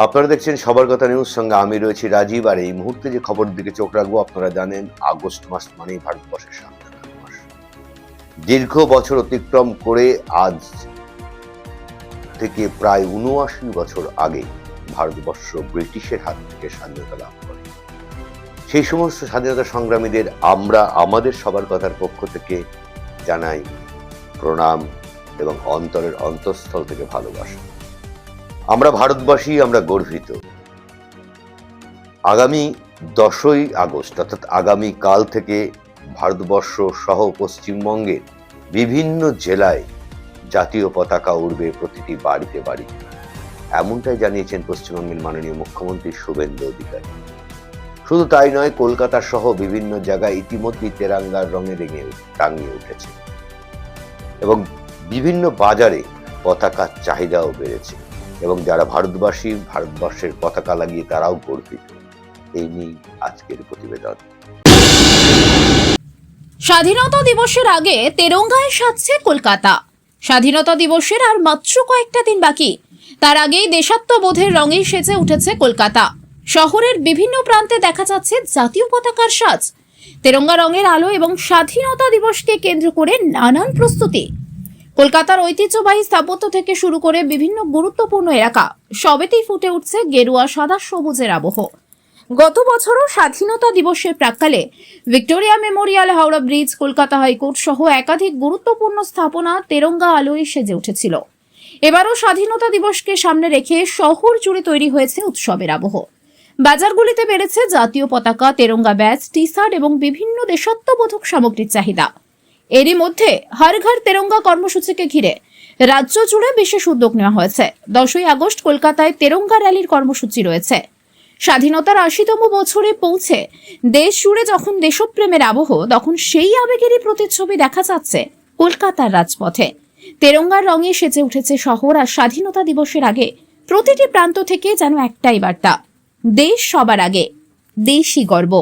আপনারা দেখছেন সবার কথা নিউজ, সঙ্গে আমি রয়েছি রাজীব। আর এই মুহূর্তে যে খবর দিকে চোখ রাখবো, আপনারা জানেন আগস্ট মাস মানেই ভারতবর্ষের স্বাধীনতার মাস। দীর্ঘ বছর অতিক্রম করে আজ থেকে প্রায় ৭৯ বছর আগে ভারতবর্ষ ব্রিটিশের হাত থেকে স্বাধীনতা লাভ করে। সেই সমস্ত স্বাধীনতা সংগ্রামীদের আমরা আমাদের সবার কথার পক্ষ থেকে জানাই প্রণাম এবং অন্তরের অন্তঃস্থল থেকে ভালোবাসা। আমরা ভারতবাসী, আমরা গর্বিত। আগামী 10ই আগস্ট অর্থাৎ আগামী কাল থেকে ভারতবর্ষ সহ পশ্চিমবঙ্গের বিভিন্ন জেলায় জাতীয় পতাকা উড়বে প্রতিটি বাড়িতে বাড়িতে, এমনটাই জানিয়েছেন পশ্চিমবঙ্গের মাননীয় মুখ্যমন্ত্রী শুভেন্দু অধিকারী। শুধু তাই নয়, কলকাতা সহ বিভিন্ন জায়গায় ইতিমধ্যেই তেরাঙ্গার রঙে টাঙিয়ে উঠেছে এবং বিভিন্ন বাজারে পতাকার চাহিদাও বেড়েছে এবং যারা ভারতবাসী, ভারতবর্ষের পতাকা লাগিয়ে তারাও গর্বিত। এই নিয়ে আজকের প্রতিবেদন। স্বাধীনতা দিবসের আগে তেরঙ্গায় সাজছে কলকাতা। স্বাধীনতা দিবসের আর মাত্র কয়েকটা দিন বাকি, তার আগেই দেশাত্মবোধের রঙে সেজে উঠেছে কলকাতা। শহরের বিভিন্ন প্রান্তে দেখা যাচ্ছে জাতীয় পতাকার সাজ, তেরঙ্গা রঙের আলো এবং স্বাধীনতা দিবসকে কেন্দ্র করে নানান প্রস্তুতি। কলকাতার ঐতিহ্যবাহী স্থাপত্য থেকে শুরু করে বিভিন্ন গুরুত্বপূর্ণ এলাকা সবেতেই ফুটে উঠছে গেরুয়া সাদা সবুজের আবহ। গত বছরও স্বাধীনতা দিবসের প্রাক্কালে Victoria Memorial, Howrah bridge, Kolkata high court সহ একাধিক গুরুত্বপূর্ণ স্থাপনা তেরঙ্গা আলোয় সেজে উঠেছিল। এবারও স্বাধীনতা দিবসকে সামনে রেখে শহর জুড়ে তৈরি হয়েছে উৎসবের আবহ। বাজারগুলিতে বেড়েছে জাতীয় পতাকা, তেরঙ্গা ব্যাজ, টি শার্ট এবং বিভিন্ন দেশাত্মবোধক সামগ্রীর চাহিদা। এরই মধ্যে হর ঘর তেরঙ্গা কর্মসূচিকে ঘিরে রাজ্য জুড়ে বিশেষ উদ্যোগ নেওয়া হয়েছে। 10ই আগস্ট কলকাতায় তেরঙ্গা র্যালির কর্মসূচি রয়েছে। স্বাধীনতার ৮০তম বছরে পৌঁছে দেশ জুড়ে যখন দেশপ্রেমের আবহ, তখন সেই আবেগেরই প্রতিচ্ছবি দেখা যাচ্ছে কলকাতার রাজপথে। তেরঙ্গার রঙে সেজে উঠেছে শহর। আর স্বাধীনতা দিবসের আগে প্রতিটি প্রান্ত থেকে যেন একটাই বার্তা, দেশ সবার আগে, দেশই গর্ব।